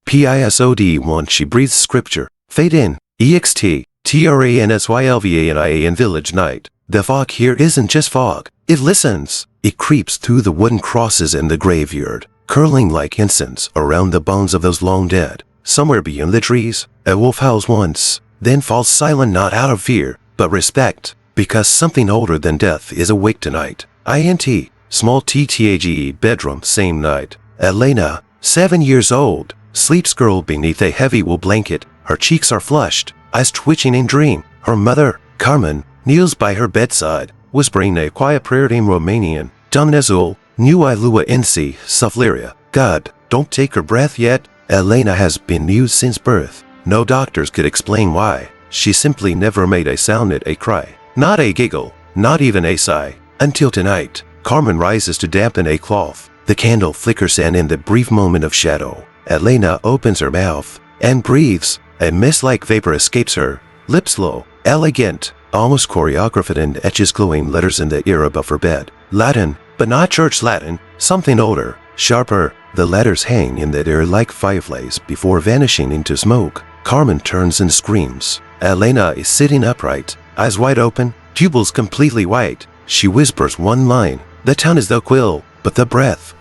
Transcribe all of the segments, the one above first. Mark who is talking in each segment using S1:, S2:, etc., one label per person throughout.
S1: PISOD1 She breathes scripture. Fade in. EXT. TRANSYLVANIA in village night. The fog here isn't just fog. It listens. It creeps through the wooden crosses in the graveyard, curling like incense around the bones of those long dead. Somewhere beyond the trees, a wolf howls once, then falls silent not out of fear, but respect, because something older than death is awake tonight. INT. Small TTAGE bedroom same night. Elena, 7 years old, sleeps curled beneath a heavy wool blanket. Her cheeks are flushed, eyes twitching in dream. Her mother, Carmen, kneels by her bedside, whispering a quiet prayer in Romanian. Dumnezeu, nu ai lua NC, Sufleria. God, don't take her breath yet. Elena has been mute since birth. No doctors could explain why. She simply never made a sound, not a cry, not a giggle, not even a sigh. Until tonight, Carmen rises to dampen a cloth. The candle flickers, and in the brief moment of shadow, Elena opens her mouth and breathes. A mist-like vapor escapes her, lips low, elegant, almost choreographed, and etches glowing letters in the air above her bed. Latin, but not church Latin, something older, sharper. The letters hang in the air like fireflies before vanishing into smoke. Carmen turns and screams. Elena is sitting upright, eyes wide open, pupils completely white. She whispers one line. The tongue is the quill, but the breath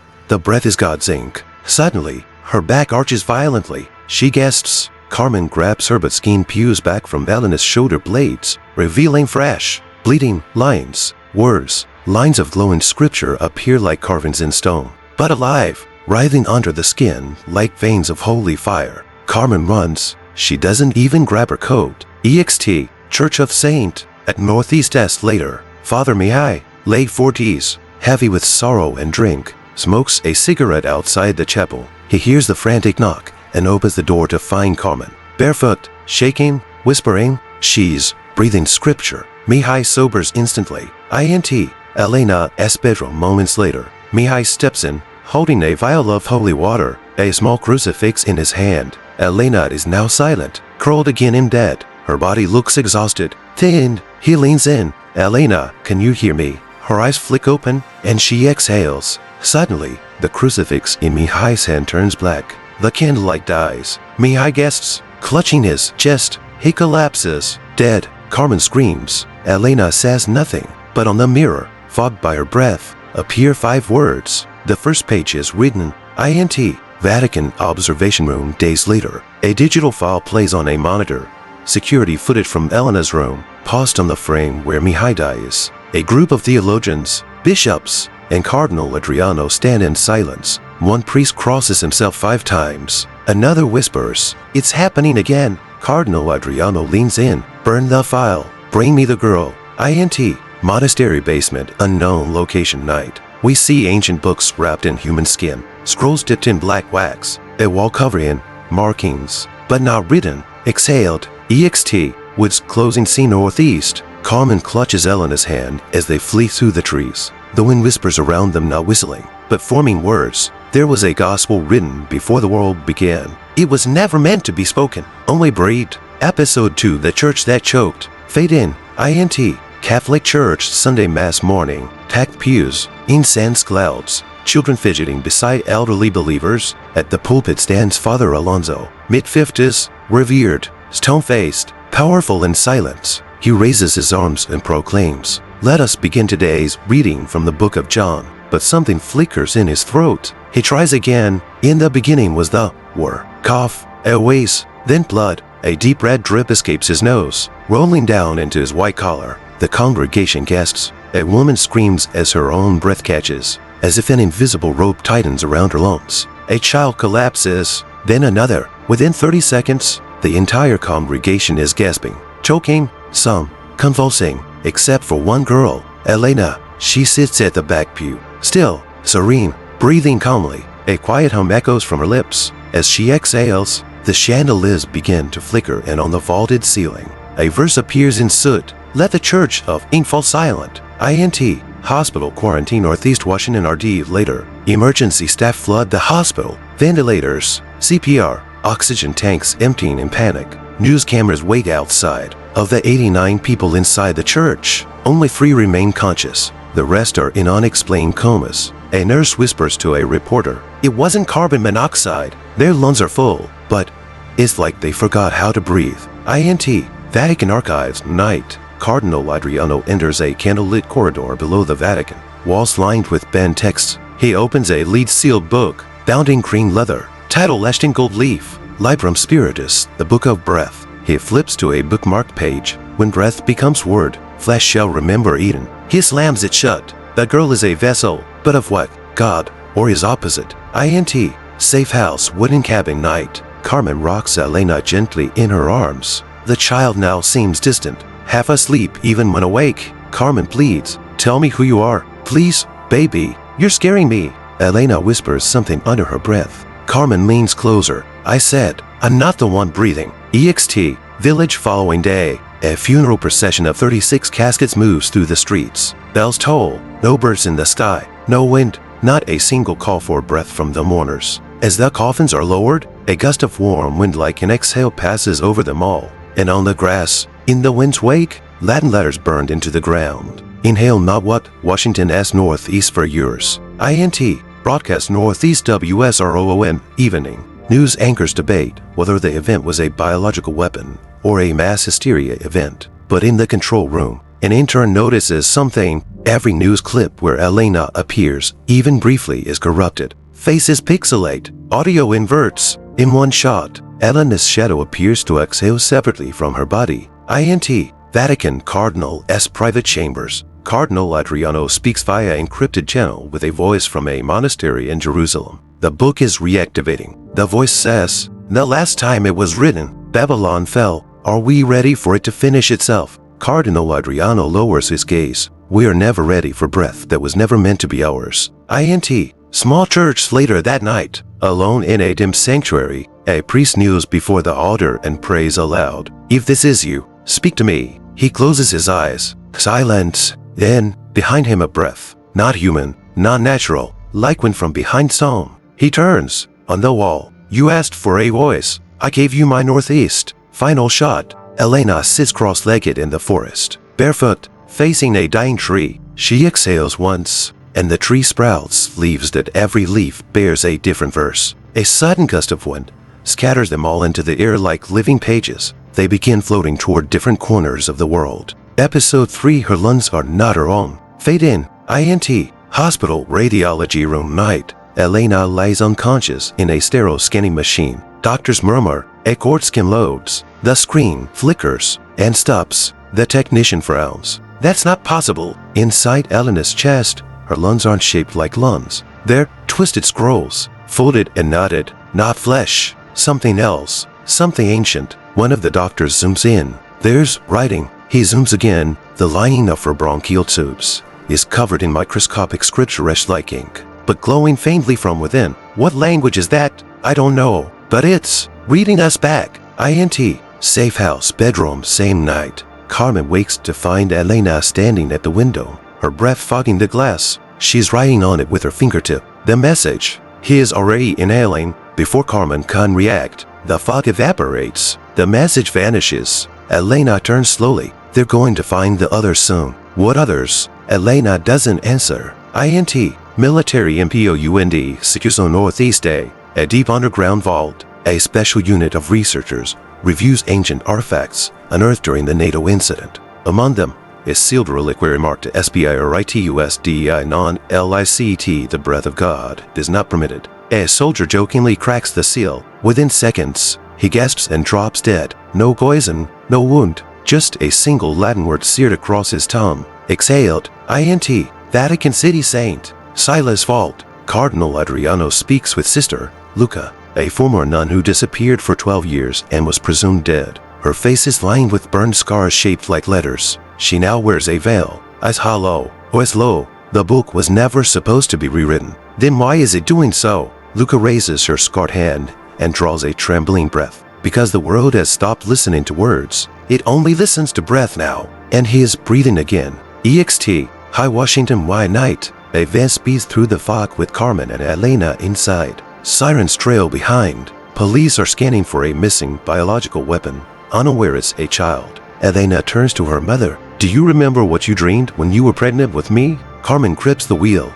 S1: is God's ink. Suddenly, her back arches violently. She gasps. Carmen grabs her, but skin peels back from Elena's shoulder blades, revealing fresh, bleeding lines. Words, lines of glowing scripture appear like carvings in stone, but alive, writhing under the skin like veins of holy fire. Carmen runs. She doesn't even grab her coat. EXT. Church of Saint. At Northeast S later, Father Mihai, late 40s, heavy with sorrow and drink, smokes a cigarette outside the chapel. He hears the frantic knock and opens the door to find Carmen, barefoot, shaking, whispering. She's breathing scripture. Mihai sobers instantly. INT. Elena's bedroom moments later. Mihai steps in, holding a vial of holy water, a small crucifix in his hand. Elena is now silent, curled again in bed. Her body looks exhausted, thinned. He leans in. Elena, can you hear me? Her eyes flick open, and she exhales. Suddenly, the crucifix in Mihai's hand turns black. The candlelight dies. Mihai gasps, clutching his chest. He collapses, dead. Carmen screams. Elena says nothing, but on the mirror, fogged by her breath, appear 5 words. The first page is written, INT. Vatican Observation Room. Days later, a digital file plays on a monitor. Security footage from Elena's room, paused on the frame where Mihai dies. A group of theologians, bishops, and Cardinal Adriano stand in silence. One priest crosses himself 5 times. Another whispers, "It's happening again." Cardinal Adriano leans in. "Burn the file. Bring me the girl." INT. Monastery basement, unknown location night. We see ancient books wrapped in human skin, scrolls dipped in black wax, a wall covered in markings, but not written. Exhaled. EXT. Woods closing scene northeast. Carmen clutches Elena's hand as they flee through the trees. The wind whispers around them, not whistling, but forming words. There was a gospel written before the world began. It was never meant to be spoken, only breathed. Episode 2. The Church That Choked. Fade in. INT. Catholic Church Sunday Mass morning. Packed pews, incense clouds, children fidgeting beside elderly believers. At the pulpit stands Father Alonso, mid-50s, revered, stone-faced, powerful in silence. He raises his arms and proclaims, "Let us begin today's reading from the book of John." But something flickers in his throat. He tries again. "In the beginning was the Word." Cough, a wheeze, then blood. A deep red drip escapes his nose, rolling down into his white collar. The congregation gasps. A woman screams as her own breath catches, as if an invisible rope tightens around her lungs. A child collapses, then another. Within 30 seconds, the entire congregation is gasping, choking, some convulsing, except for one girl, Elena. She sits at the back pew, still, serene, breathing calmly. A quiet hum echoes from her lips. As she exhales, the chandeliers begin to flicker, and on the vaulted ceiling, a verse appears in soot. "Let the Church of Ink fall silent." INT. Hospital quarantine Northeast Washington RD later. Emergency staff flood the hospital. Ventilators, CPR, oxygen tanks emptying in panic. News cameras wait outside. Of the 89 people inside the church, only 3 remain conscious. The rest are in unexplained comas. A nurse whispers to a reporter, "It wasn't carbon monoxide. Their lungs are full, but it's like they forgot how to breathe." INT, Vatican Archives, night. Cardinal Adriano enters a candlelit corridor below the Vatican, walls lined with banned texts. He opens a lead-sealed book, bound in green leather, title etched in gold leaf, Librum Spiritus, the Book of Breath. He flips to a bookmarked page. When breath becomes word, flesh shall remember Eden. He slams it shut. The girl is a vessel, but of what? God, or his opposite. INT, safe house, wooden cabin, night. Carmen rocks Elena gently in her arms. The child now seems distant, half asleep even when awake. Carmen pleads, "Tell me who you are. Please, baby. You're scaring me." Elena whispers something under her breath. Carmen leans closer. "I said, I'm not the one breathing." EXT, village following day. A funeral procession of 36 caskets moves through the streets. Bells toll. No birds in the sky. No wind. Not a single call for breath from the mourners. As the coffins are lowered, a gust of warm wind like an exhale passes over them all. And on the grass, in the wind's wake, Latin letters burned into the ground. Inhale not what? Washington S. Northeast for yours. INT, broadcast Northeast WSROOM, evening. News anchors debate whether the event was a biological weapon or a mass hysteria event. But in the control room, an intern notices something. Every news clip where Elena appears, even briefly, is corrupted. Faces pixelate, audio inverts. In one shot, Elena's shadow appears to exhale separately from her body. INT, Vatican Cardinal S. private chambers. Cardinal Adriano speaks via encrypted channel with a voice from a monastery in Jerusalem. The book is reactivating. The voice says, "The last time it was written, Babylon fell. Are we ready for it to finish itself?" Cardinal Adriano lowers his gaze. "We are never ready for breath that was never meant to be ours." INT, small church later that night. Alone in a dim sanctuary, a priest kneels before the altar and prays aloud. "If this is you, speak to me." He closes his eyes. Silence. Then, behind him a breath. Not human, not natural, like wind from behind some. He turns. On the wall. "You asked for a voice. I gave you my northeast." Final shot. Elena sits cross-legged in the forest, barefoot, facing a dying tree. She exhales once, and the tree sprouts leaves that every leaf bears a different verse. A sudden gust of wind scatters them all into the air like living pages. They begin floating toward different corners of the world. Episode 3, her lungs are not her own. Fade in. INT, hospital radiology room, night. Elena lies unconscious in a sterile scanning machine. Doctors murmur. A cord skin loads. The screen flickers and stops. The technician frowns. "That's not possible." Inside Elena's chest, her lungs aren't shaped like lungs. They're twisted scrolls, folded and knotted. Not flesh. Something else. Something ancient. One of the doctors zooms in. There's writing. He zooms again. The lining of her bronchial tubes is covered in microscopic scripture-like ink, but glowing faintly from within. What language is that? I don't know, but it's reading us back. INT, safe house, bedroom, same night. Carmen wakes to find Elena standing at the window, her breath fogging the glass. She's writing on it with her fingertip. The message. He is already inhaling. Before Carmen can react, the fog evaporates. The message vanishes. Elena turns slowly. They're going to find the others soon. What others? Elena doesn't answer. INT, military MPOUND, Securso Northeast A. A deep underground vault. A special unit of researchers reviews ancient artifacts unearthed during the NATO incident. Among them is sealed reliquary marked SBIRITUSDEI non-LICT. The breath of God is not permitted. A soldier jokingly cracks the seal. Within seconds, he gasps and drops dead. No poison, no wound, just a single Latin word seared across his tongue. Exhaled. INT, Vatican City Saint. Silas Vault. Cardinal Adriano speaks with Sister Luca, a former nun who disappeared for 12 years and was presumed dead. Her face is lined with burned scars shaped like letters. She now wears a veil. As hollow, or as low. The book was never supposed to be rewritten. Then why is it doing so? Luca raises her scarred hand and draws a trembling breath. Because the world has stopped listening to words. It only listens to breath now. And he is breathing again. EXT, High Washington Y night. A van speeds through the fog with Carmen and Elena inside. Sirens trail behind. Police are scanning for a missing biological weapon, unaware it's a child. Elena turns to her mother. "Do you remember what you dreamed when you were pregnant with me?" Carmen grips the wheel.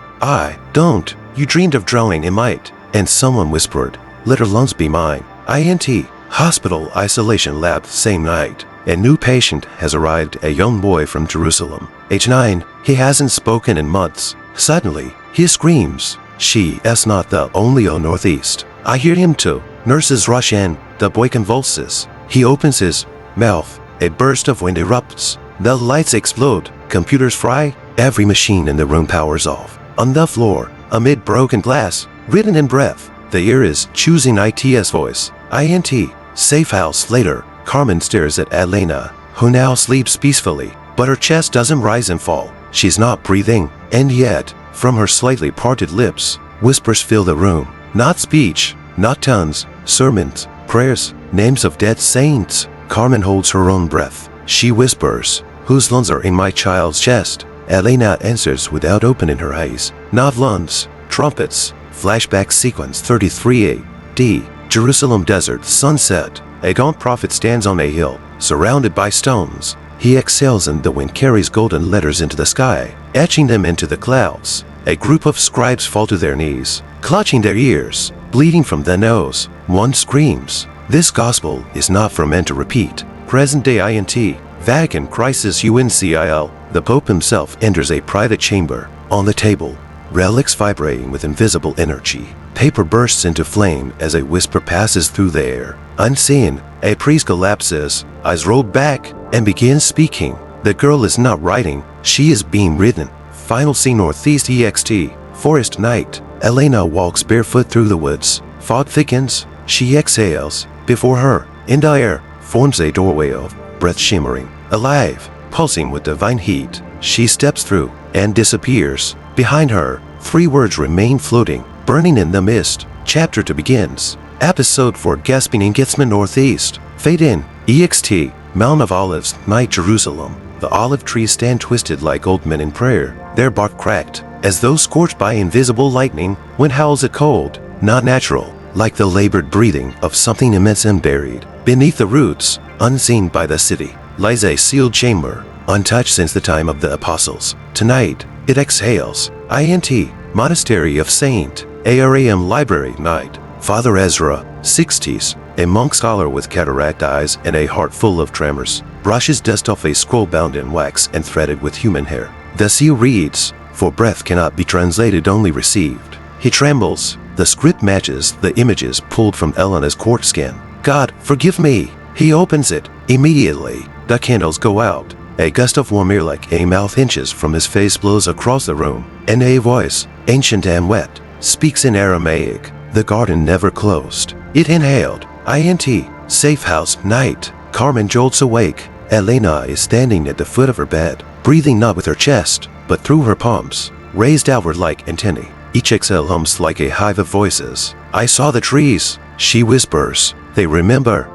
S1: Don't. You dreamed of drowning in might. And someone whispered, let her lungs be mine. INT. Hospital isolation lab same night. A new patient has arrived, a young boy from Jerusalem. Age 9. He hasn't spoken in months. Suddenly, he screams. She is not the only on Northeast. I hear him too. Nurses rush in. The boy convulses. He opens his mouth. A burst of wind erupts. The lights explode. Computers fry. Every machine in the room powers off. On the floor, amid broken glass, written in breath, the ear is choosing IT's voice. INT. Safe house. Later, Carmen stares at Elena, who now sleeps peacefully, but her chest doesn't rise and fall. She's not breathing, and yet, from her slightly parted lips, whispers fill the room. Not speech, not tongues, sermons, prayers, names of dead saints. Carmen holds her own breath. She whispers, whose lungs are in my child's chest? Elena answers without opening her eyes. Not lungs, trumpets. Flashback sequence 33 AD. Jerusalem desert, sunset. A gaunt prophet stands on a hill, surrounded by stones. He exhales and the wind carries golden letters into the sky, etching them into the clouds. A group of scribes fall to their knees, clutching their ears, bleeding from the nose. One screams, this gospel is not for men to repeat. Present-day INT. Vatican crisis UNCIL. The Pope himself enters a private chamber. On the table, relics vibrating with invisible energy. Paper bursts into flame as a whisper passes through the air. Unseen, a priest collapses, eyes rolled back, and begins speaking. The girl is not writing, she is being written. Final scene Northeast EXT. Forest night. Elena walks barefoot through the woods. Fog thickens. She exhales. Before her, in the air, forms a doorway of breath shimmering, alive, pulsing with divine heat. She steps through and disappears. Behind her, 3 words remain floating, burning in the mist. Chapter 2 begins. Episode 4 Gasping Engagement Northeast. Fade in. EXT. Mount of Olives, night Jerusalem. The olive trees stand twisted like old men in prayer, their bark cracked, as though scorched by invisible lightning. Wind howls it cold, not natural, like the labored breathing of something immense and buried. Beneath the roots, unseen by the city, lies a sealed chamber, untouched since the time of the apostles. Tonight, it exhales. INT. Monastery of Saint ARAM Library night. Father Ezra, 60s, a monk scholar with cataract eyes and a heart full of tremors, brushes dust off a scroll bound in wax and threaded with human hair. The seal reads, for breath cannot be translated, only received. He trembles. The script matches the images pulled from Elena's court skin. God, forgive me. He opens it. Immediately, the candles go out. A gust of warm air like a mouth inches from his face blows across the room, and a voice, ancient and wet, speaks in Aramaic. The garden never closed. It inhaled. INT. Safe house night. Carmen jolts awake. Elena is standing at the foot of her bed, breathing not with her chest, but through her palms, raised outward like antennae. Each exhale hums like a hive of voices. I saw the trees, she whispers. They remember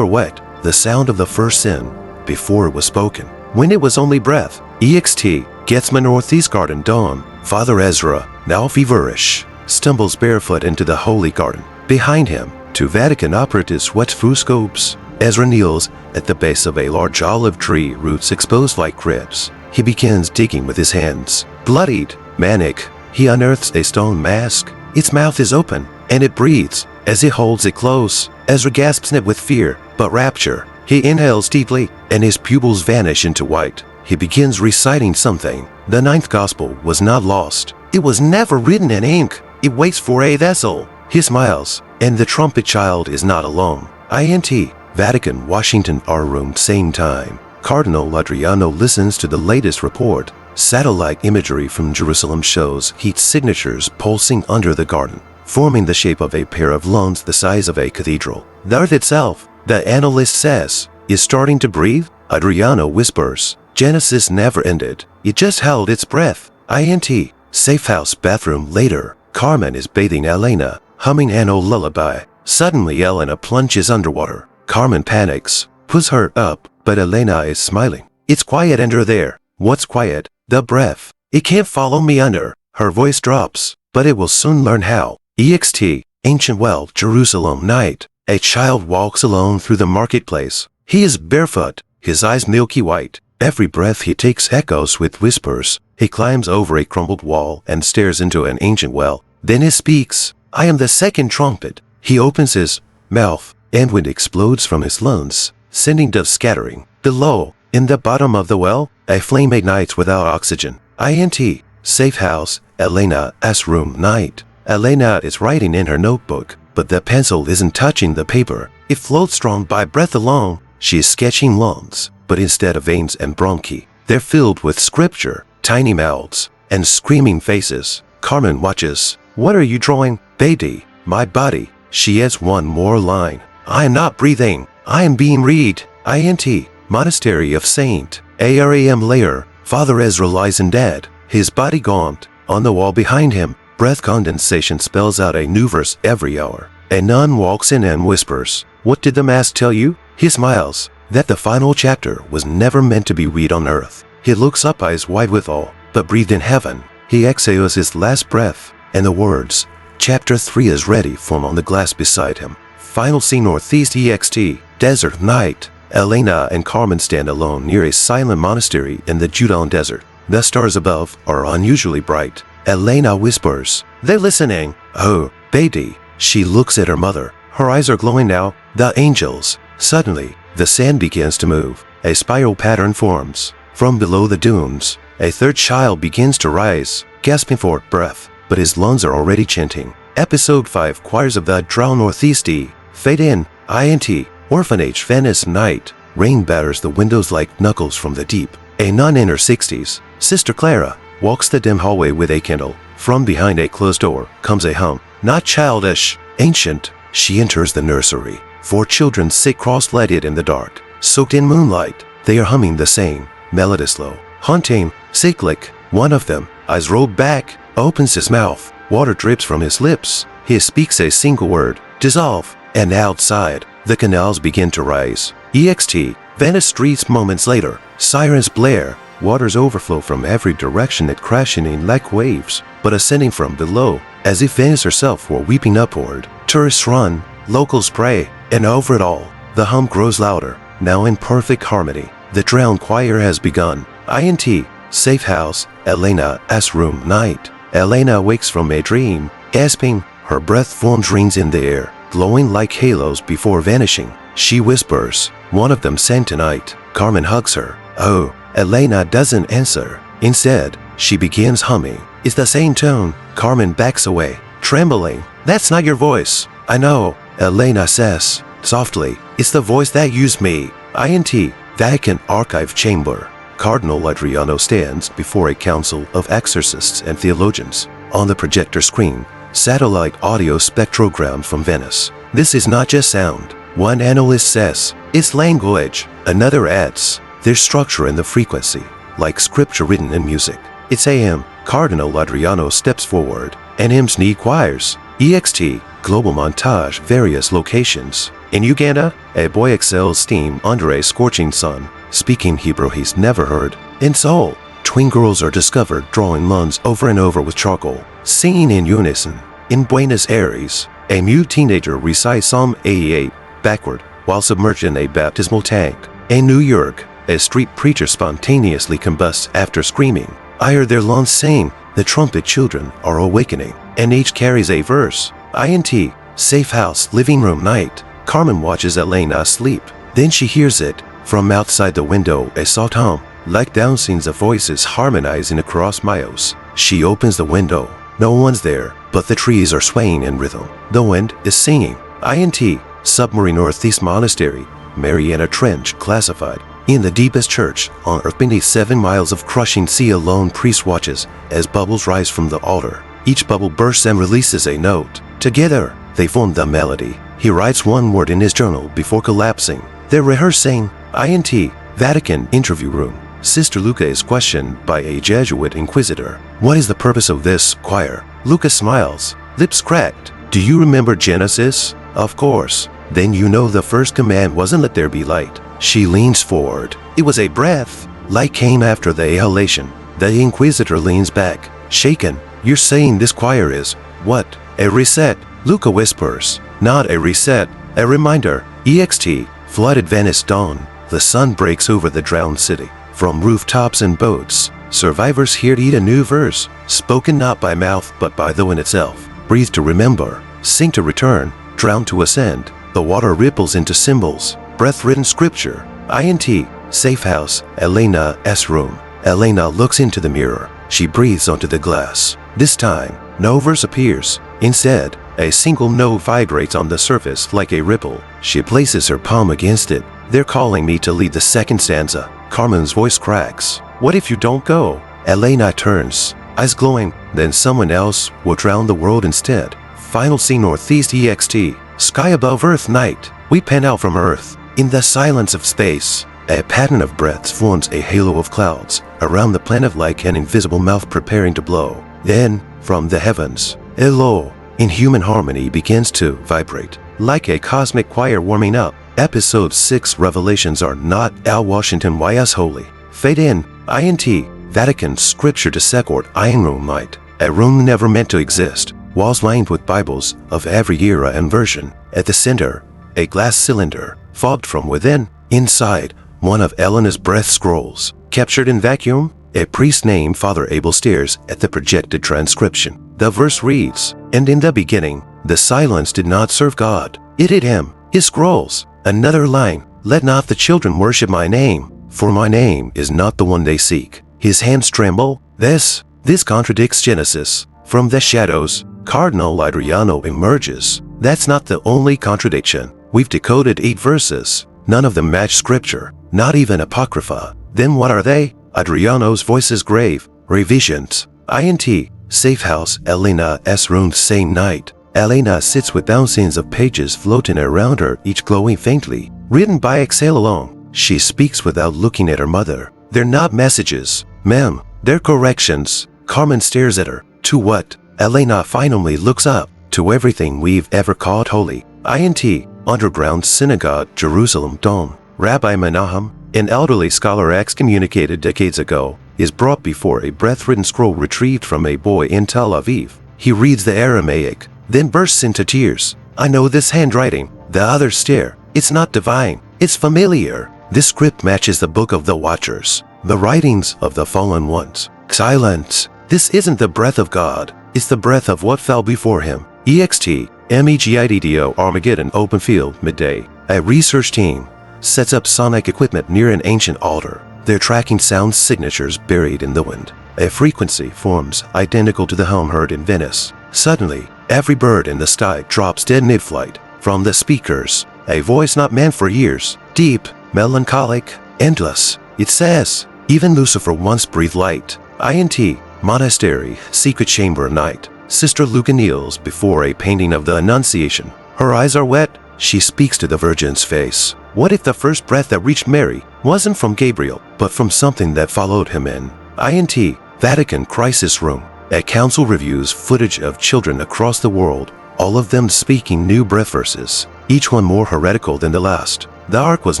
S1: what? The sound of the first sin, before it was spoken, when it was only breath. EXT. Getsman Northeast Garden dawn. Father Ezra, now feverish, stumbles barefoot into the holy garden. Behind him, 2 Vatican operatives wet through scopes. Ezra kneels at the base of a large olive tree, roots exposed like cribs. He begins digging with his hands. Bloodied, manic, he unearths a stone mask. Its mouth is open, and it breathes. As he holds it close, Ezra gasps in it with fear, but rapture. He inhales deeply, and his pupils vanish into white. He begins reciting something. The 9th gospel was not lost. It was never written in ink. It waits for a vessel. He smiles, and the trumpet child is not alone. INT. Vatican, Washington, our room, same time. Cardinal Adriano listens to the latest report. Satellite imagery from Jerusalem shows heat signatures pulsing under the garden, forming the shape of a pair of lungs the size of a cathedral. The earth itself, the analyst says, is starting to breathe. Adriano whispers, Genesis never ended. It just held its breath. INT. Safe house bathroom later. Carmen is bathing Elena, humming an old lullaby. Suddenly Elena plunges underwater. Carmen panics, pulls her up, but Elena is smiling. It's quiet under there. What's quiet? The breath. It can't follow me under. Her voice drops, but it will soon learn how. EXT. Ancient well, Jerusalem night. A child walks alone through the marketplace. He is barefoot, his eyes milky white. Every breath he takes echoes with whispers. He climbs over a crumbled wall and stares into an ancient well. Then he speaks. I am the second trumpet. He opens his mouth, and wind explodes from his lungs, sending dust scattering. Below, in the bottom of the well, a flame ignites without oxygen. INT. Safe house. Elena's room. Night. Elena is writing in her notebook, but the pencil isn't touching the paper. It floats strong by breath alone. She is sketching lungs, but instead of veins and bronchi, they're filled with scripture, tiny mouths, and screaming faces. Carmen watches. What are you drawing? Baby, my body. She adds one more line. I am not breathing. I am being read. INT. Monastery of Saint Aram layer. Father Ezra lies in dead, his body gaunt. On the wall behind him, breath condensation spells out a new verse every hour. A nun walks in and whispers, What did the mass tell you? He smiles. That the final chapter was never meant to be read on earth. He looks up, eyes wide with awe, but breathed in heaven. He exhales his last breath, and the words, Chapter 3 is ready, form on the glass beside him. Final scene Northeast EXT, desert night. Elena and Carmen stand alone near a silent monastery in the Judean desert. The stars above are unusually bright. Elena whispers, They're listening. Oh, baby. She looks at her mother. Her eyes are glowing now. The angels. Suddenly, the sand begins to move. A spiral pattern forms. From below the dunes, a third child begins to rise, gasping for breath, but his lungs are already chanting. Episode 5 Choirs of the Drowned Northeast E. Fade in. INT. Orphanage Venice night. Rain batters the windows like knuckles from the deep. A nun in her 60s, Sister Clara, walks the dim hallway with a candle. From behind a closed door comes a hum. Not childish, ancient. She enters the nursery. 4 children sit cross-legged in the dark, soaked in moonlight. They are humming the same melody, slow, haunting, cyclic. One of them, eyes rolled back, opens his mouth. Water drips from his lips. He speaks a single word, dissolve, and outside, the canals begin to rise. EXT, Venice streets. Moments later, sirens blare. Waters overflow from every direction at crashing in like waves, but ascending from below, as if Venice herself were weeping upward. Tourists run, locals pray, and over it all, the hum grows louder, now in perfect harmony. The drowned choir has begun. INT. Safe house. Elena's room. Night. Elena wakes from a dream, gasping. Her breath forms rings in the air, glowing like halos before vanishing. She whispers, One of them sang tonight. Carmen hugs her. Oh. Elena doesn't answer. Instead, she begins humming. It's the same tone. Carmen backs away, trembling. That's not your voice. I know, Elena says, softly. It's the voice that used me. INT. Vatican Archive Chamber. Cardinal Adriano stands before a council of exorcists and theologians. On the projector screen, satellite audio spectrogram from Venice. This is not just sound. One analyst says, it's language. Another adds, there's structure in the frequency, like scripture written in music. It's AM. Cardinal Adriano steps forward, and hymns need choirs. EXT. Global montage. Various locations. In Uganda, a boy exhales steam under a scorching sun, speaking Hebrew he's never heard. In Seoul, twin girls are discovered drawing lungs over and over with charcoal, singing in unison. In Buenos Aires, a mute teenager recites Psalm 88 backward while submerged in a baptismal tank. In New York, a street preacher spontaneously combusts after screaming. I heard their lungs sing. The trumpet children are awakening, and each carries a verse. INT. Safe house. Living room. Night. Carmen watches Elena sleep. Then she hears it. From outside the window, a soft hum, like thousands of voices harmonizing across miles. She opens the window. No one's there, but the trees are swaying in rhythm. The wind is singing. INT. Submarine Northeast Monastery. Mariana Trench classified. In the deepest church on earth beneath 7 miles of crushing sea, a lone priest watches as bubbles rise from the altar. Each bubble bursts and releases a note. Together, they form the melody. He writes one word in his journal before collapsing. They're rehearsing. INT. Vatican interview room. Sister Luca is questioned by a Jesuit inquisitor. What is the purpose of this choir? Luca smiles, lips cracked. Do you remember Genesis? Of course. Then you know the first command wasn't let there be light. She leans forward. It was a breath. Light came after the exhalation. The inquisitor leans back, shaken. You're saying this choir is, what? A reset? Luca whispers. Not a reset, a reminder. EXT. Flooded Venice dawn. The sun breaks over the drowned city. From rooftops and boats, survivors here eat a new verse, spoken not by mouth but by the wind itself. Breathe to remember, sing to return, drown to ascend. The water ripples into symbols, breath-written scripture. INT, safe house, Elena's room. Elena looks into the mirror. She breathes onto the glass. This time, no verse appears. Instead, a single note vibrates on the surface like a ripple. She places her palm against it. They're calling me to lead the second stanza. Carmen's voice cracks. What if you don't go? Elena turns, eyes glowing. Then someone else will drown the world instead. Final scene Northeast EXT. Sky above Earth night. We pan out from Earth. In the silence of space, a pattern of breaths forms a halo of clouds around the planet like an invisible mouth preparing to blow. Then, from the heavens, a low, inhuman harmony begins to vibrate, like a cosmic choir warming up. Episode 6 Revelations are not Al Washington Y.S. holy. Fade in, INT, Vatican scripture to Secord Iron Room night. A room never meant to exist. Walls lined with Bibles of every era and version. At the center, a glass cylinder, fogged from within. Inside, one of Elena's breath scrolls. Captured in vacuum, a priest named Father Abel stares at the projected transcription. The verse reads, "And in the beginning, the silence did not serve God. It hid him, his scrolls." Another line, "Let not the children worship my name, for my name is not the one they seek." His hands tremble. This contradicts Genesis. From the shadows, Cardinal Adriano emerges. That's not the only contradiction. We've decoded 8 verses. None of them match scripture, not even Apocrypha. Then what are they? Adriano's voice is grave. Revisions. INT, safe house, Elena's room same night. Elena sits with thousands of pages floating around her, each glowing faintly. Written by exhale alone. She speaks without looking at her mother. They're not messages, ma'am. They're corrections. Carmen stares at her. To what? Elena finally looks up. To everything we've ever called holy. INT, underground synagogue, Jerusalem Dome. Rabbi Menahem, an elderly scholar excommunicated decades ago, is brought before a breath-written scroll retrieved from a boy in Tel Aviv. He reads the Aramaic, then bursts into tears. "I know this handwriting." The others stare. It's not divine. It's familiar. This script matches the Book of the Watchers, the writings of the fallen ones. Silence. This isn't the breath of God. It's the breath of what fell before him. EXT, MEGIDDO Armageddon open field midday. A research team sets up sonic equipment near an ancient altar. They're tracking sound signatures buried in the wind. A frequency forms identical to the hum heard in Venice. Suddenly, every bird in the sky drops dead mid-flight. From the speakers, a voice not meant for ears, deep, melancholic, endless. It says, "Even Lucifer once breathed light." INT, monastery, secret chamber night. Sister Luca kneels before a painting of the Annunciation. Her eyes are wet. She speaks to the Virgin's face. What if the first breath that reached Mary wasn't from Gabriel, but from something that followed him in? INT, Vatican crisis room. A council reviews footage of children across the world, all of them speaking new breath verses, each one more heretical than the last. The ark was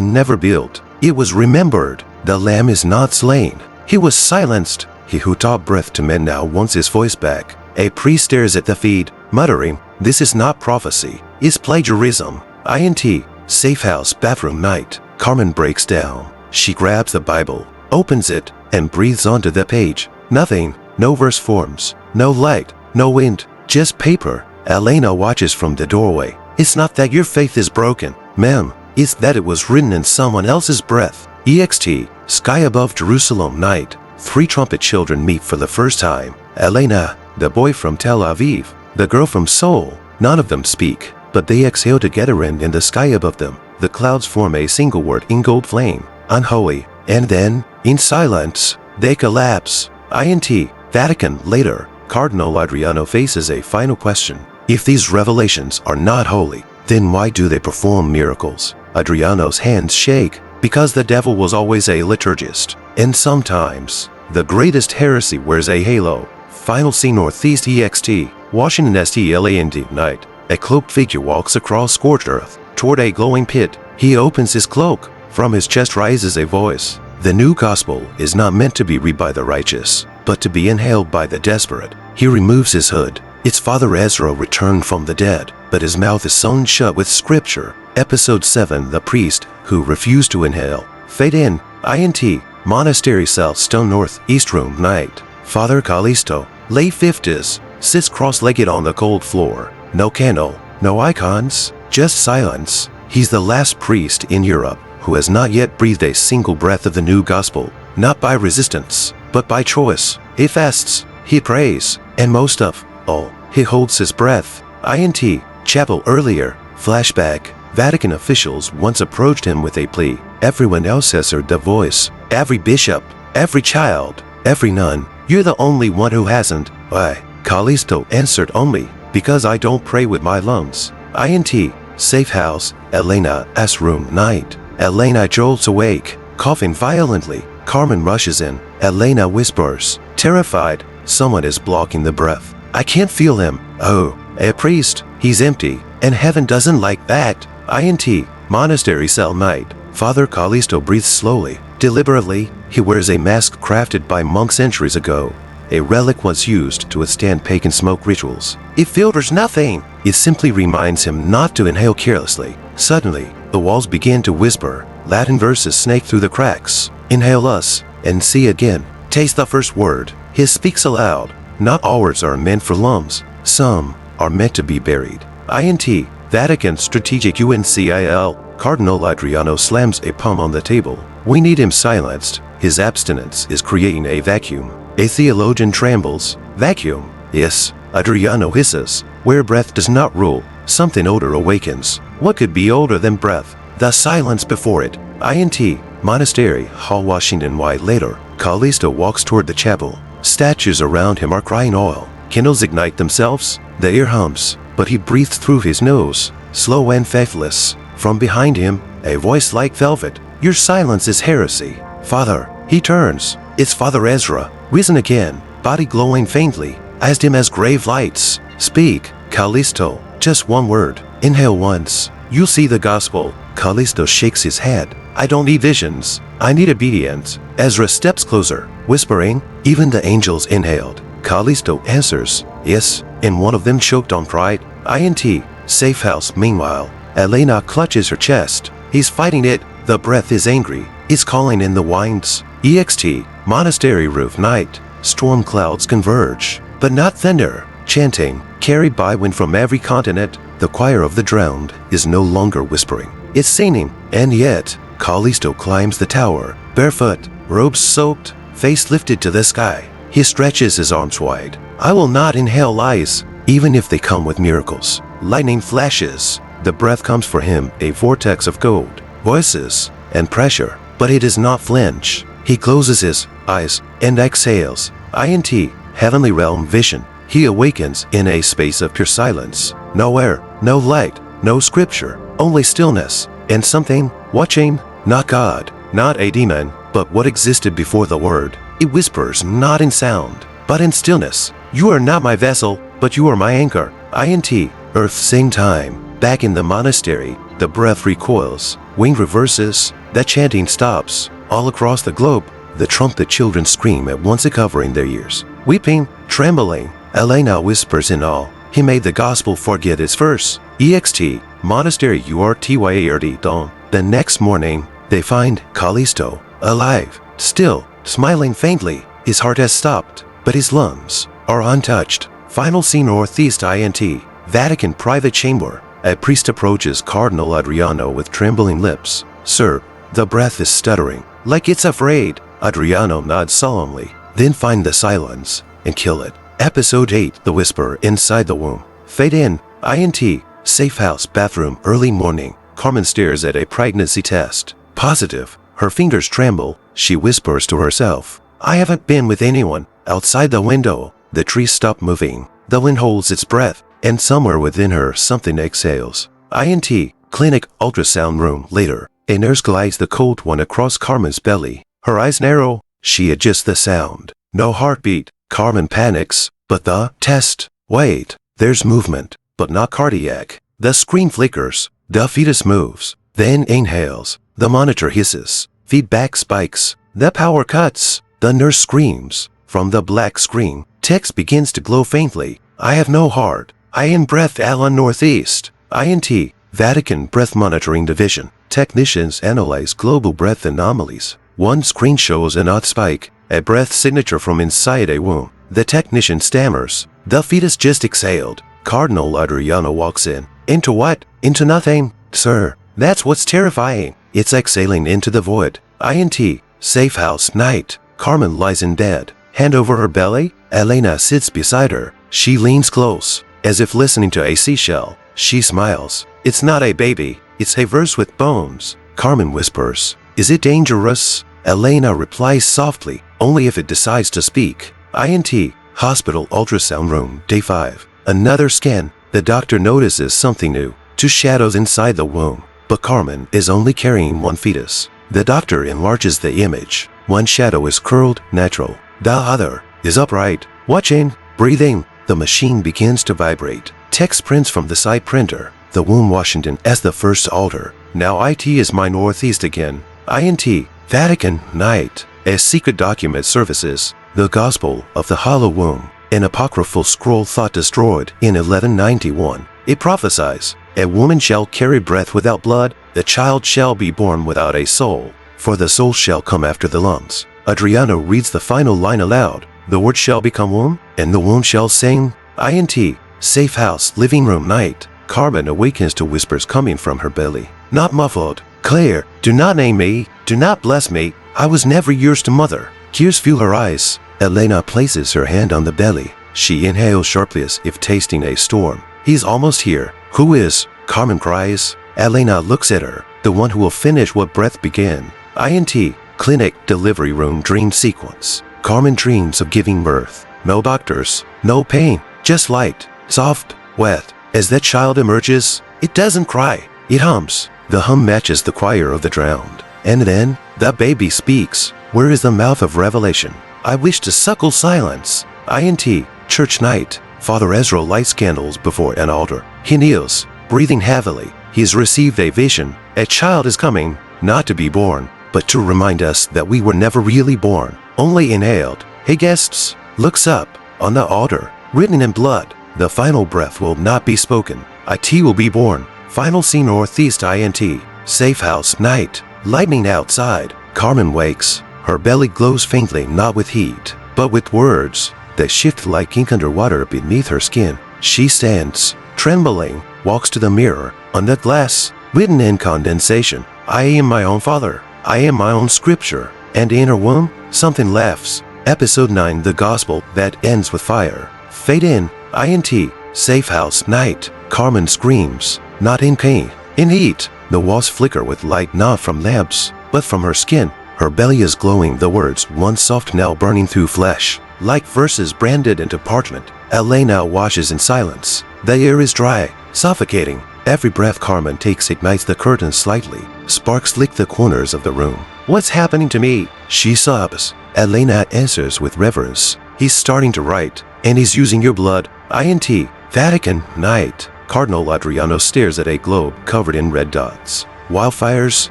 S1: never built. It was remembered. The lamb is not slain. He was silenced. He who taught breath to men now wants his voice back. A priest stares at the feed, muttering, "This is not prophecy. It's plagiarism." INT, safe house bathroom night. Carmen breaks down. She grabs the Bible, opens it, and breathes onto the page. Nothing. No verse forms. No light. No wind. Just paper. Elena watches from the doorway. "It's not that your faith is broken, ma'am. It's that it was written in someone else's breath." EXT, sky above Jerusalem night. 3 trumpet children meet for the first time. Elena, the boy from Tel Aviv, the girl from Seoul. None of them speak, but they exhale together, and in the sky above them, the clouds form a single word in gold flame, unholy. And then, in silence, they collapse. INT, Vatican later. Cardinal Adriano faces a final question. If these revelations are not holy, then why do they perform miracles? Adriano's hands shake. Because the devil was always a liturgist. And sometimes, the greatest heresy wears a halo. Final scene Northeast EXT, Washington STLAND night. A cloaked figure walks across scorched earth, toward a glowing pit. He opens his cloak. From his chest rises a voice. The new gospel is not meant to be read by the righteous, but to be inhaled by the desperate. He removes his hood. It's Father Ezra returned from the dead, but his mouth is sewn shut with scripture. Episode 7, the priest who refused to inhale. Fade in, INT, Monastery cell, stone northeast room, night. Father Callisto, late 50s, sits cross-legged on the cold floor. No candle, no icons, just silence. He's the last priest in Europe who has not yet breathed a single breath of the new gospel, not by resistance, but by choice. He fasts, he prays, and most of all, he holds his breath. INT, chapel earlier, flashback. Vatican officials once approached him with a plea. Everyone else has heard the voice. Every bishop, every child, every nun. You're the only one who hasn't. Why? Callisto answered, only because I don't pray with my lungs. INT, safe house, Elena's room, night. Elena jolts awake, coughing violently. Carmen rushes in. Elena whispers, terrified, someone is blocking the breath. I can't feel him. Oh, a priest. He's empty, and heaven doesn't like that. INT, monastery cell, night. Father Callisto breathes slowly, deliberately. He wears a mask crafted by monks centuries ago. A relic once used to withstand pagan smoke rituals. It filters nothing. It simply reminds him not to inhale carelessly. Suddenly, the walls begin to whisper. Latin verses snake through the cracks. Inhale us, and see again. Taste the first word. He speaks aloud. Not all words are meant for lungs. Some are meant to be buried. INT, Vatican Strategic UNCIL. Cardinal Adriano slams a palm on the table. We need him silenced. His abstinence is creating a vacuum. A theologian trembles. Vacuum? Yes. Adriano hisses. Where breath does not rule, something older awakens. What could be older than breath? The silence before it. INT, monastery, hall, Washington. White later, Callisto walks toward the chapel. Statues around him are crying oil. Candles ignite themselves. The air hums, but he breathes through his nose, slow and faithless. From behind him, a voice like velvet. Your silence is heresy. Father. He turns. It's Father Ezra, risen again, body glowing faintly, as dim as grave lights. Speak, Callisto. Just one word. Inhale once. You'll see the gospel. Callisto shakes his head. I don't need visions. I need obedience. Ezra steps closer, whispering, even the angels inhaled. Callisto answers, yes, and one of them choked on pride. INT, safe house. Meanwhile, Elena clutches her chest. He's fighting it. The breath is angry. It's calling in the winds. EXT, monastery roof, night. Storm clouds converge, but not thunder. Chanting, carried by wind from every continent. The choir of the drowned is no longer whispering. It's singing, and yet, Callisto climbs the tower, barefoot, robes soaked, face lifted to the sky. He stretches his arms wide. I will not inhale lies, even if they come with miracles. Lightning flashes. The breath comes for him, a vortex of gold, voices, and pressure, but he does not flinch. He closes his eyes and exhales. INT, heavenly realm vision. He awakens in a space of pure silence. No air, no light, no scripture, only stillness, and something watching. Not God, not a demon, but what existed before the word. It whispers not in sound, but in stillness. You are not my vessel, but you are my anchor. INT, earth, same time. Back in the monastery, the breath recoils, wind reverses, the chanting stops. All across the globe, the trumpet children scream at once, covering their ears. Weeping, trembling, Elena whispers in awe. He made the gospel forget its verse. EXT, monastery URTYARD dawn. The next morning, they find Callisto, alive, still, smiling faintly. His heart has stopped, but his lungs are untouched. Final scene, northeast INT, Vatican private chamber. A priest approaches Cardinal Adriano with trembling lips. Sir, the breath is stuttering, like it's afraid. Adriano nods solemnly. Then find the silence and kill it. Episode 8, The Whisper inside the womb. Fade in. INT, safe house, bathroom, early morning. Carmen stares at a pregnancy test. Positive. Her fingers tremble. She whispers to herself, I haven't been with anyone. Outside the window, the trees stop moving. The wind holds its breath, and somewhere within her something exhales. INT, clinic ultrasound room, later. A nurse glides the cold one across Carmen's belly. Her eyes narrow. She adjusts the sound. No heartbeat. Carmen panics. But the test. Wait. There's movement, but not cardiac. The screen flickers. The fetus moves. Then inhales. The monitor hisses. Feedback spikes. The power cuts. The nurse screams. From the black screen, text begins to glow faintly. I have no heart. I am breath Alan Northeast. INT, Vatican Breath Monitoring Division. Technicians analyze global breath anomalies. One screen shows an odd spike, a breath signature from inside a womb. The technician stammers. The fetus just exhaled. Cardinal Adriano walks in. Into what? Into nothing, sir. That's what's terrifying. It's exhaling into the void. INT. Safe house night. Carmen lies in bed. Hand over her belly. Elena sits beside her. She leans close, as if listening to a seashell. She smiles. It's not a baby. It's a verse with bones. Carmen whispers. Is it dangerous? Elena replies softly, only if it decides to speak. INT. Hospital ultrasound room, day 5. Another scan. The doctor notices something new. 2 shadows inside the womb. But Carmen is only carrying one fetus. The doctor enlarges the image. One shadow is curled, natural. The other is upright, watching, breathing. The machine begins to vibrate. Text prints from the side printer. The womb Washington as the first altar. Now IT is my northeast again. INT. Vatican, night. A secret document surfaces. The Gospel of the Hollow Womb. An apocryphal scroll thought destroyed in 1191. It prophesies, a woman shall carry breath without blood, the child shall be born without a soul, for the soul shall come after the lungs. Adriano reads the final line aloud. The word shall become womb, and the womb shall sing. INT. Safe house, living room, night. Carmen awakens to whispers coming from her belly. Not muffled. Claire, do not name me. Do not bless me. I was never yours to mother. Tears fill her eyes. Elena places her hand on the belly. She inhales sharply as if tasting a storm. He's almost here. Who is? Carmen cries. Elena looks at her. The one who will finish what breath began. INT. Clinic delivery room dream sequence. Carmen dreams of giving birth. No doctors. No pain. Just light. Soft. Wet. As that child emerges, it doesn't cry. It hums. The hum matches the choir of the drowned. And then, the baby speaks. Where is the mouth of revelation? I wish to suckle silence. INT. Church night. Father Ezra lights candles before an altar. He kneels, breathing heavily. He's received a vision. A child is coming, not to be born, but to remind us that we were never really born, only inhaled. He guests, looks up. On the altar, written in blood, the final breath will not be spoken. IT will be born. Final scene northeast INT. Safe house night. Lightning outside. Carmen wakes. Her belly glows faintly, not with heat, but with words that shift like ink underwater beneath her skin. She stands, trembling, walks to the mirror. On the glass, written in condensation, I am my own father. I am my own scripture. And in her womb, something laughs. Episode 9, the gospel that ends with fire. Fade in. INT. Safe house night. Carmen screams, not in pain, in heat. The walls flicker with light not from lamps, but from her skin. Her belly is glowing, the words once soft now burning through flesh, like verses branded into parchment. Elena washes in silence. The air is dry, suffocating. Every breath Carmen takes ignites the curtain slightly. Sparks lick the corners of the room. What's happening to me? She sobs. Elena answers with reverence. He's starting to write, and he's using your blood. INT. Vatican, night. Cardinal Adriano stares at a globe covered in red dots. Wildfires,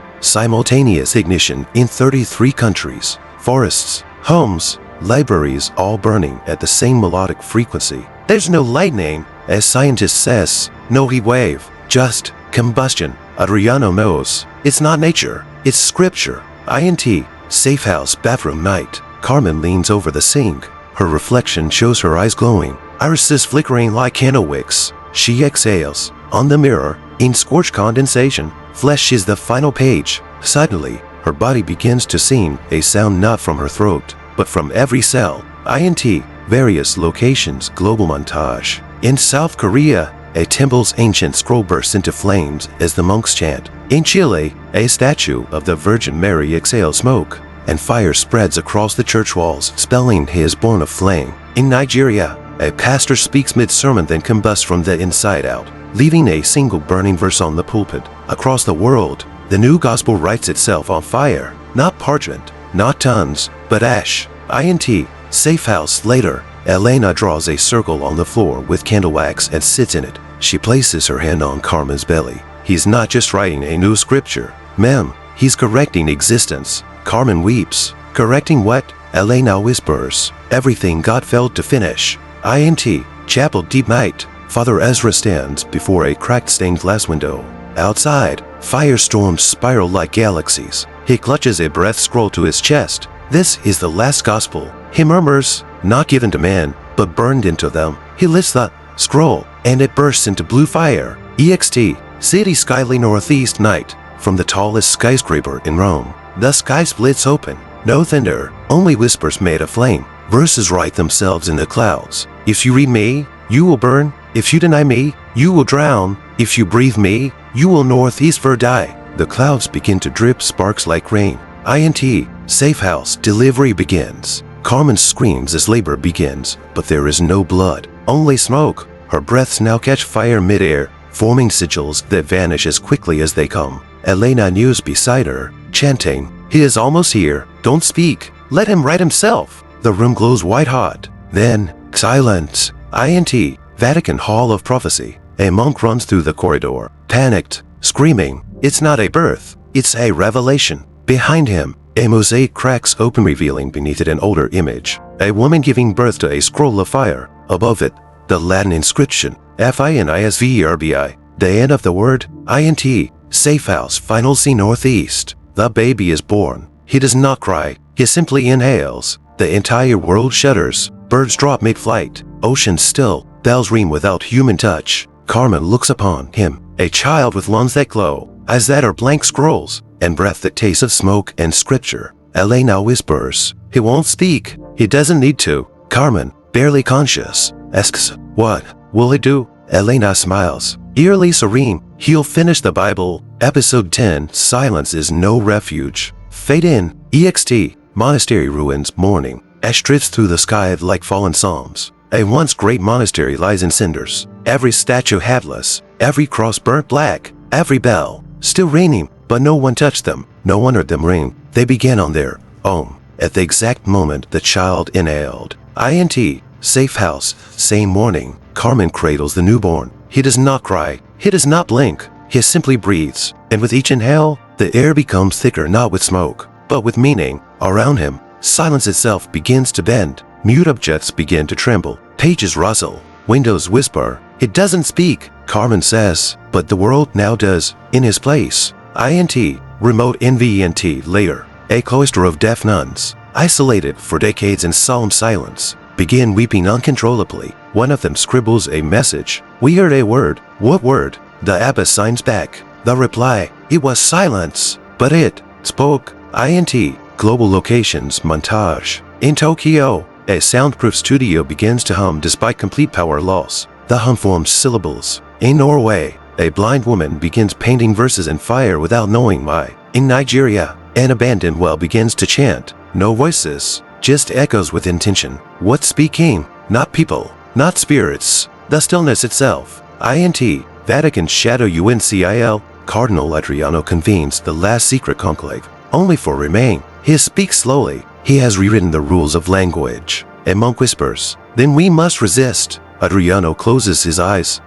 S1: simultaneous ignition in 33 countries. Forests, homes, libraries all burning at the same melodic frequency. There's no lightning, as scientist says, no heat wave, just combustion. Adriano knows. It's not nature, it's scripture. INT. Safe house bathroom night. Carmen leans over the sink. Her reflection shows her eyes glowing, irises flickering like candle wicks. She exhales. On the mirror, in scorched condensation, flesh is the final page. Suddenly, her body begins to sing, a sound not from her throat, but from every cell. INT. Various locations global montage. In South Korea, a temple's ancient scroll bursts into flames as the monks chant. In Chile, a statue of the Virgin Mary exhales smoke, and fire spreads across the church walls, spelling he is born of flame. In Nigeria, a pastor speaks mid-sermon then combusts from the inside out, leaving a single burning verse on the pulpit. Across the world, the new gospel writes itself on fire, not parchment, not tons, but ash. INT. Safe house later. Elena draws a circle on the floor with candle wax and sits in it. She places her hand on Carmen's belly. He's not just writing a new scripture. Ma'am, he's correcting existence. Carmen weeps. Correcting what? Elena whispers. Everything God failed to finish. INT. Chapel deep night. Father Ezra stands before a cracked stained glass window. Outside, Firestorms spiral like galaxies. He clutches a breath scroll to his chest. This is the last gospel, he murmurs, not given to man, but burned into them. He lifts the scroll, and it bursts into blue fire. EXT, city skyly northeast night. From the tallest skyscraper in Rome, the sky splits open. No thunder, only whispers made of flame. Verses write themselves in the clouds. If you read me, you will burn. If you deny me, you will drown. If you breathe me, you will northeastward die. The clouds begin to drip sparks like rain. INT, safe house, delivery begins. Carmen screams as labor begins, but there is no blood, only smoke. Her breaths now catch fire midair, forming sigils that vanish as quickly as they come. Elena kneels beside her, chanting, "He is almost here. Don't speak. Let him write himself." The room glows white-hot. Then, silence. INT, Vatican Hall of Prophecy. A monk runs through the corridor, panicked, screaming, "It's not a birth. It's a revelation." Behind him, a mosaic cracks open, revealing beneath it an older image. A woman giving birth to a scroll of fire. Above it, the Latin inscription, FINISVERBI. The end of the word, INT, safe house, final scene northeast. The baby is born. He does not cry. He simply inhales. The entire world shudders. Birds drop mid-flight. Oceans still. Bells ring without human touch. Carmen looks upon him, a child with lungs that glow, eyes that are blank scrolls, and breath that tastes of smoke and scripture. Elena whispers, "He won't speak. He doesn't need to." Carmen, barely conscious, asks, "What will he do?" Elena smiles, eerily serene. "He'll finish the Bible." Episode 10, Silence is no refuge. Fade in. EXT, monastery ruins morning. Ash drifts through the sky like fallen psalms. A once great monastery lies in cinders. Every statue headless, every cross burnt black, every bell still ringing, but no one touched them. No one heard them ring. They began on their own. At the exact moment the child inhaled. INT, safe house, same morning. Carmen cradles the newborn. He does not cry. He does not blink. He simply breathes. And with each inhale, the air becomes thicker, not with smoke, but with meaning. Around him, silence itself begins to bend. Mute objects begin to tremble. Pages rustle. Windows whisper. "It doesn't speak," Carmen says, but the world now does, in his place. INT, remote NVENT later. A cloister of deaf nuns, isolated for decades in solemn silence, begin weeping uncontrollably. One of them scribbles a message. "We heard a word." "What word?" The abbess signs back. The reply, "It was silence, but it spoke." INT, global locations montage. In Tokyo, a soundproof studio begins to hum despite complete power loss. The hum forms syllables. In Norway, a blind woman begins painting verses in fire without knowing why. In Nigeria, an abandoned well begins to chant. No voices, just echoes with intention. What's speaking? Not people, not spirits, the stillness itself. INT, Vatican Shadow UNCIL, Cardinal Adriano convenes the last secret conclave, only for remain. He speaks slowly. He has rewritten the rules of language. A monk whispers, "Then we must resist." Adriano closes his eyes.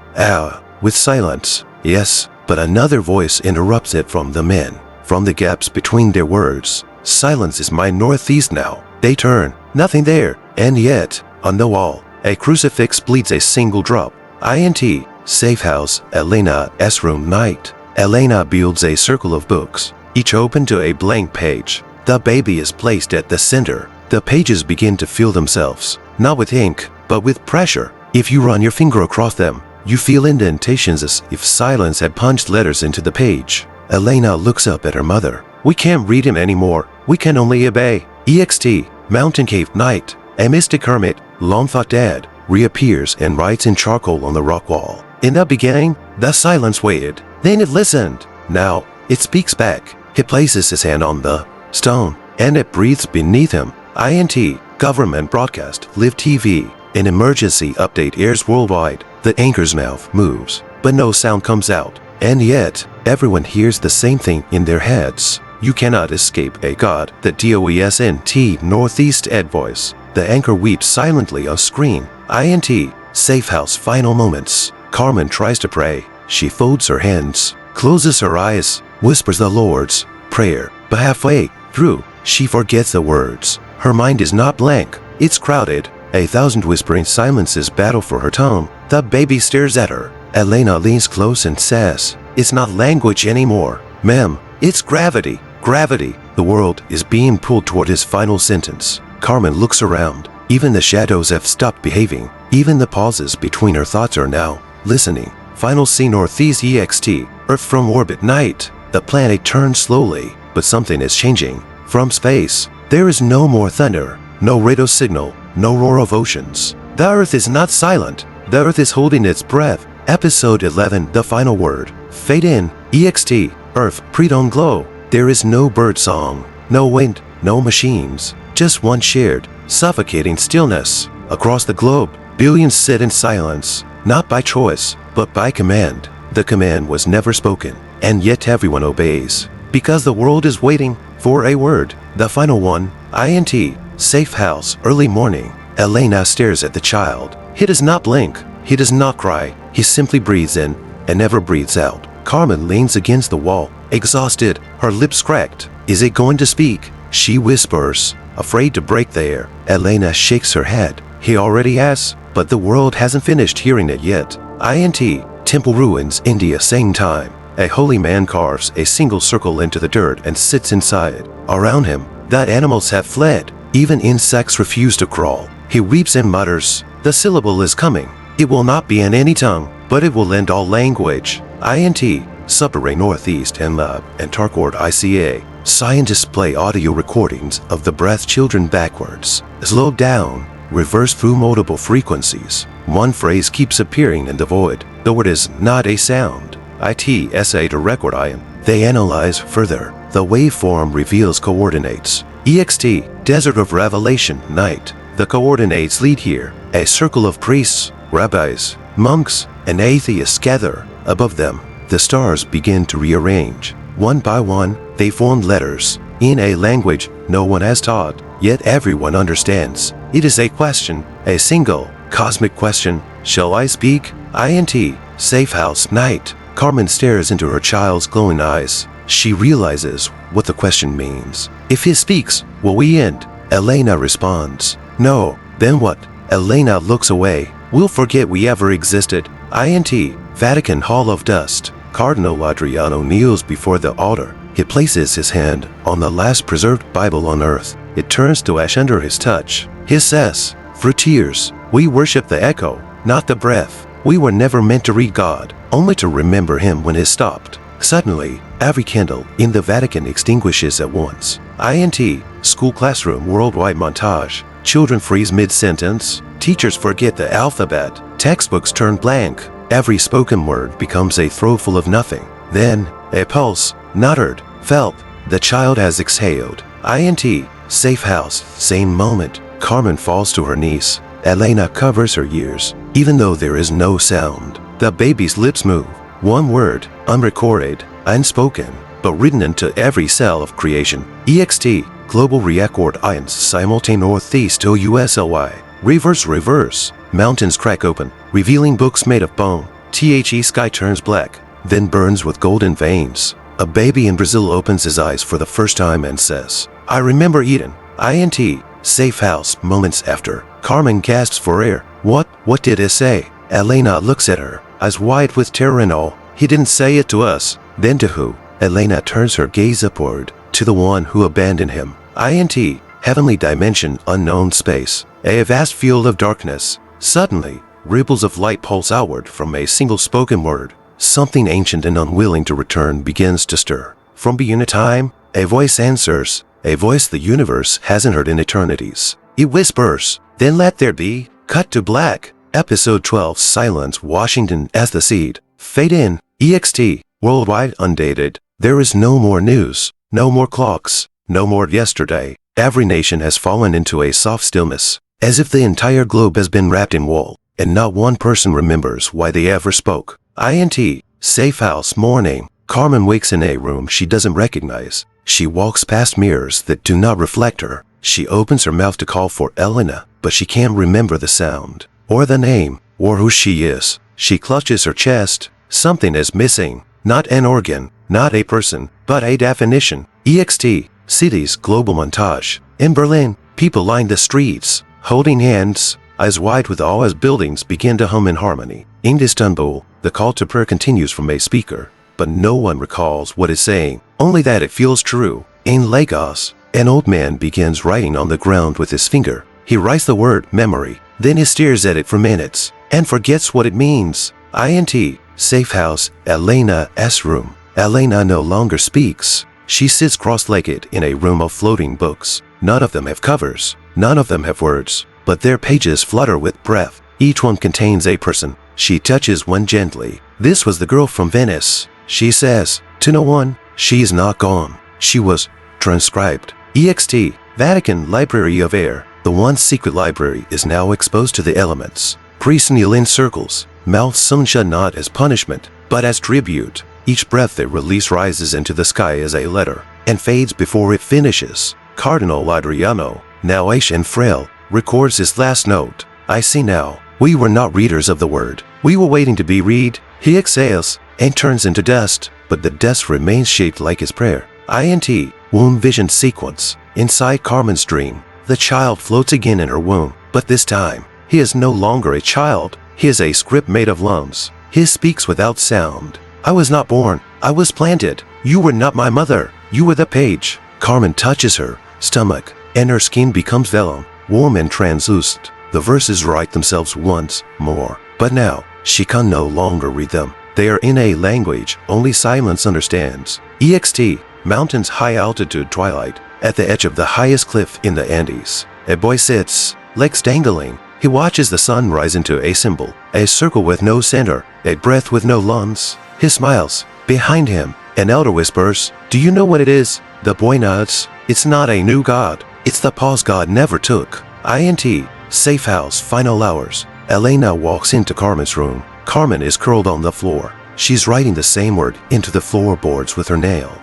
S1: With silence. Yes, but another voice interrupts it from the men. From the gaps between their words. "Silence is my northeast now." They turn. Nothing there. And yet, on the wall, a crucifix bleeds a single drop. INT, safe house, Elena's room night. Elena builds a circle of books, each open to a blank page. The baby is placed at the center. The pages begin to fill themselves, not with ink, but with pressure. If you run your finger across them, you feel indentations as if silence had punched letters into the page. Elena looks up at her mother. "We can't read him anymore. We can only obey." EXT, mountain cave night. A mystic hermit, long thought dead, reappears and writes in charcoal on the rock wall. In the beginning, the silence waited. Then it listened. Now, it speaks back. He places his hand on the stone, and it breathes beneath him. INT, government broadcast, live TV. An emergency update airs worldwide. The anchor's mouth moves, but no sound comes out. And yet, everyone hears the same thing in their heads. "You cannot escape a god." The DOESNT Northeast Ed voice. The anchor weeps silently on screen. INT, safe house, final moments. Carmen tries to pray. She folds her hands, closes her eyes, whispers the Lord's Prayer, but halfway through, she forgets the words. Her mind is not blank, it's crowded. 1,000 whispering silences battle for her tongue. The baby stares at her. Elena leans close and says, "It's not language anymore. Ma'am, it's gravity. Gravity. The world is being pulled toward his final sentence. Carmen looks around. Even the shadows have stopped behaving. Even the pauses between her thoughts are now listening. Final scene Northeast EXT. Earth from orbit night. The planet turns slowly, but something is changing. From space, there is no more thunder, no radio signal, no roar of oceans. The Earth is not silent. The Earth is holding its breath. Episode 11, The Final Word. Fade in. EXT. Earth, pre-dawn glow. There is no bird song, no wind, no machines. Just one shared, suffocating stillness. Across the globe, billions sit in silence, not by choice, but by command. The command was never spoken, and yet everyone obeys. Because the world is waiting for a word. The final one. INT. Safe house. Early morning. Elena stares at the child. He does not blink. He does not cry. He simply breathes in and never breathes out. Carmen leans against the wall, exhausted, her lips cracked. Is it going to speak? She whispers, afraid to break the air. Elena shakes her head. He already has, but the world hasn't finished hearing it yet. INT. Temple ruins, India. Same time. A holy man carves a single circle into the dirt and sits inside. Around him, the animals have fled. Even insects refuse to crawl. He weeps and mutters, the syllable is coming. It will not be in any tongue, but it will end all language. INT. Subterranean Northeast and Lab and Tarkord ICA. Scientists play audio recordings of the breath children backwards. Slowed down, reversed through multiple frequencies. One phrase keeps appearing in the void, though it is not a sound. ITSA to record ion. They analyze further. The waveform reveals coordinates. EXT. Desert of Revelation, night. The coordinates lead here. A circle of priests, rabbis, monks, and atheists gather. Above them, the stars begin to rearrange. One by one, they form letters, in a language no one has taught, yet everyone understands. It is a question, a single, cosmic question. Shall I speak? INT. Safe house, night. Carmen stares into her child's glowing eyes. She realizes what the question means. If he speaks, will we end? Elena responds. No. Then what? Elena looks away. We'll forget we ever existed. INT. Vatican Hall of Dust. Cardinal Adriano kneels before the altar. He places his hand on the last preserved Bible on earth. It turns to ash under his touch. He says, through tears, we worship the echo, not the breath. We were never meant to read God, only to remember him when it stopped. Suddenly, every candle in the Vatican extinguishes at once. INT. School classroom worldwide montage. Children freeze mid-sentence. Teachers forget the alphabet. Textbooks turn blank. Every spoken word becomes a throat full of nothing. Then, a pulse, not heard, felt. The child has exhaled. INT. Safe house. Same moment. Carmen falls to her knees. Elena covers her ears. Even though there is no sound, the baby's lips move. One word, unrecorded, unspoken, but written into every cell of creation. EXT. Global record ions simultane Northeast to USLY. Reverse. Mountains crack open, revealing books made of bone. The sky turns black, then burns with golden veins. A baby in Brazil opens his eyes for the first time and says, I remember Eden. INT. Safe house. Moments after, Carmen gasps for air. What did he say? Elena looks at her, eyes wide with terror and awe. He didn't say it to us. Then to who? Elena turns her gaze upward, to the one who abandoned him. INT. Heavenly dimension, unknown space. A vast field of darkness. Suddenly, ripples of light pulse outward from a single spoken word. Something ancient and unwilling to return begins to stir. From beyond time, a voice answers, a voice the universe hasn't heard in eternities. It whispers, then let there be. Cut to black. Episode 12. Silence. Washington as the seed. Fade in. EXT. Worldwide undated. There is no more news, no more clocks, no more yesterday. Every nation has fallen into a soft stillness, as if the entire globe has been wrapped in wool, and not one person remembers why they ever spoke. INT. Safe house. Morning. Carmen wakes in a room she doesn't recognize. She walks past mirrors that do not reflect her. She opens her mouth to call for Elena, but she can't remember the sound, or the name, or who she is. She clutches her chest. Something is missing. Not an organ, not a person, but a definition. EXT. Cities. Global montage. In Berlin, people line the streets, holding hands, eyes wide with awe as buildings begin to hum in harmony. In Istanbul, the call to prayer continues from a speaker. but no one recalls what it's saying, only that it feels true. In Lagos, an old man begins writing on the ground with his finger. He writes the word memory, then he stares at it for minutes and forgets what it means. INT, safe house, Elena's room. Elena no longer speaks. She sits cross-legged in a room of floating books. None of them have covers. None of them have words, but their pages flutter with breath. Each one contains a person. She touches one gently. This was the girl from Venice. She says, to no one, she is not gone. She was transcribed. EXT, Vatican Library of Air. The once secret library is now exposed to the elements. Priests kneel in circles, mouths sewn shut not as punishment, but as tribute. Each breath they release rises into the sky as a letter, and fades before it finishes. Cardinal Adriano, now aged and frail, records his last note. I see now, we were not readers of the word. We were waiting to be read. He exhales and turns into dust, but the dust remains shaped like his prayer. INT, womb vision sequence. Inside Carmen's dream, the child floats again in her womb, but this time, he is no longer a child. He is a script made of lungs. He speaks without sound. I was not born. I was planted. You were not my mother. You were the page. Carmen touches her stomach, and her skin becomes vellum, warm and translucent. The verses write themselves once more, but now she can no longer read them. They are in a language only silence understands. EXT, mountains high altitude twilight. At the edge of the highest cliff in the Andes, a boy sits, legs dangling. He watches the sun rise into a symbol, a circle with no center, a breath with no lungs. He smiles. Behind him, an elder whispers, do you know what it is? The boy nods. It's not a new God. It's the pause God never took. INT, safe house, final hours. Elena walks into Carmen's room. Carmen is curled on the floor. She's writing the same word into the floorboards with her nail,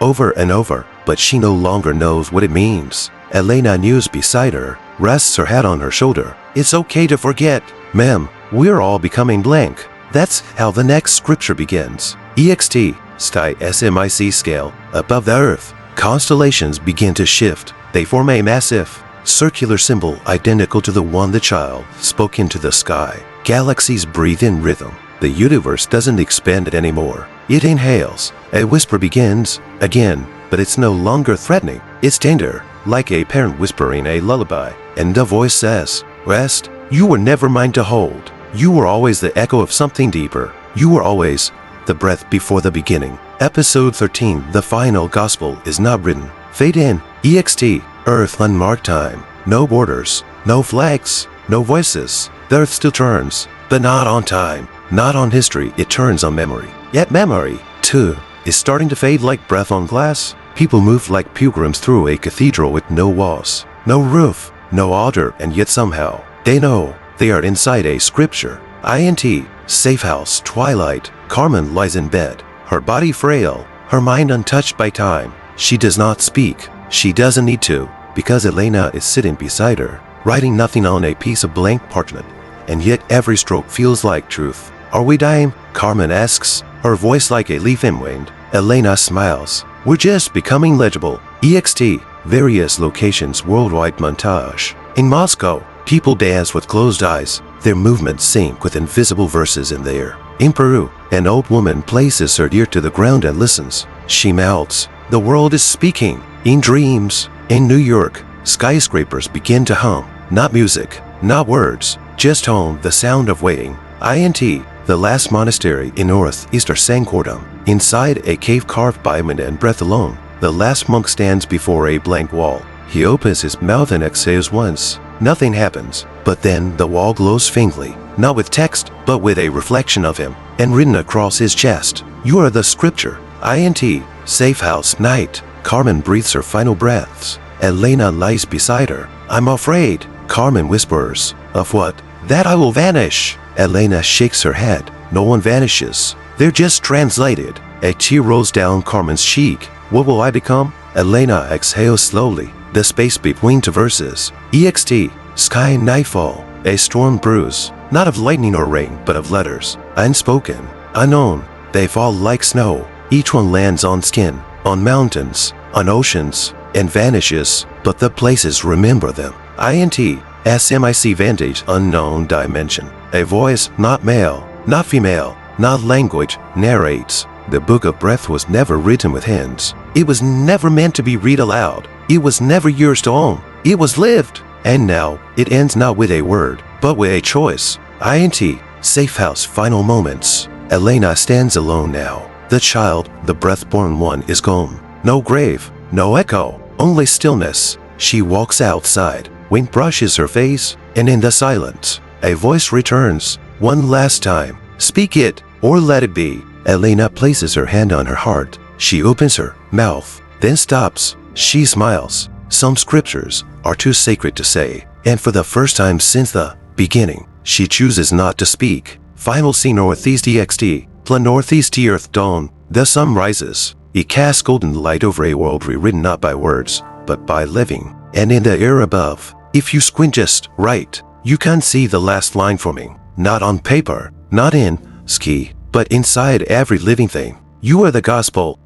S1: over and over, but she no longer knows what it means. Elena kneels beside her, rests her head on her shoulder. It's okay to forget. Ma'am, we're all becoming blank. That's how the next scripture begins. EXT, SMIC scale, above the earth. Constellations begin to shift. They form a massive, circular symbol identical to the one the child spoke into the sky. Galaxies breathe in rhythm. The universe doesn't expand anymore. It inhales. A whisper begins again, but it's no longer threatening. It's tender, like a parent whispering a lullaby. And the voice says, rest. You were never mine to hold. You were always the echo of something deeper. You were always the breath before the beginning. Episode 13, the final gospel is not written. Fade in. EXT, Earth unmarked time. No borders, no flags, no voices. The earth still turns, but not on time, not on history. It turns on memory. Yet memory, too, is starting to fade like breath on glass. People move like pilgrims through a cathedral with no walls, no roof, no altar, and yet somehow they know they are inside a scripture. INT, safe house, twilight. Carmen lies in bed, her body frail, her mind untouched by time. She does not speak. She doesn't need to, because Elena is sitting beside her, writing nothing on a piece of blank parchment, and yet every stroke feels like truth. Are we dying? Carmen asks, her voice like a leaf in wind. Elena smiles. We're just becoming legible. EXT, various locations worldwide montage. In Moscow, people dance with closed eyes. Their movements sync with invisible verses in the air. In Peru, an old woman places her ear to the ground and listens. She mouths, the world is speaking. In dreams, in New York, skyscrapers begin to hum. Not music, not words, just hum, the sound of waiting. INT, the last monastery in northeastern Sankordam. Inside a cave carved by wind and breath alone, the last monk stands before a blank wall. He opens his mouth and exhales once. Nothing happens, but then the wall glows faintly, not with text, but with a reflection of him, and written across his chest, you are the scripture. INT, safe house, night. Carmen breathes her final breaths. Elena lies beside her. I'm afraid. Carmen whispers, of what? That I will vanish. Elena shakes her head. No one vanishes. They're just translated. A tear rolls down Carmen's cheek. What will I become? Elena exhales slowly. The space between two verses. EXT, sky nightfall. A storm brews, not of lightning or rain, but of letters. Unspoken, unknown. They fall like snow. Each one lands on skin, on mountains, on oceans, and vanishes, but the places remember them. INT, SMIC vantage, unknown dimension. A voice, not male, not female, not language, narrates. The book of breath was never written with hands. It was never meant to be read aloud. It was never yours to own. It was lived. And now, it ends not with a word, but with a choice. INT, Safe House Final Moments. Elena stands alone now. The child, the breath-born one, is gone. No grave, no echo, only stillness. She walks outside. Wind brushes her face, and in the silence, a voice returns. One last time. Speak it, or let it be. Elena places her hand on her heart. She opens her mouth, then stops. She smiles. Some scriptures are too sacred to say, and for the first time since the beginning, she chooses not to speak. Final scene Northeast EXT. Northeast Earth dawn. The sun rises. It casts golden light over a world rewritten not by words, but by living. And in the air above, if you squint just right, you can see the last line forming. Not on paper, not in ski, but inside every living thing. You are the gospel.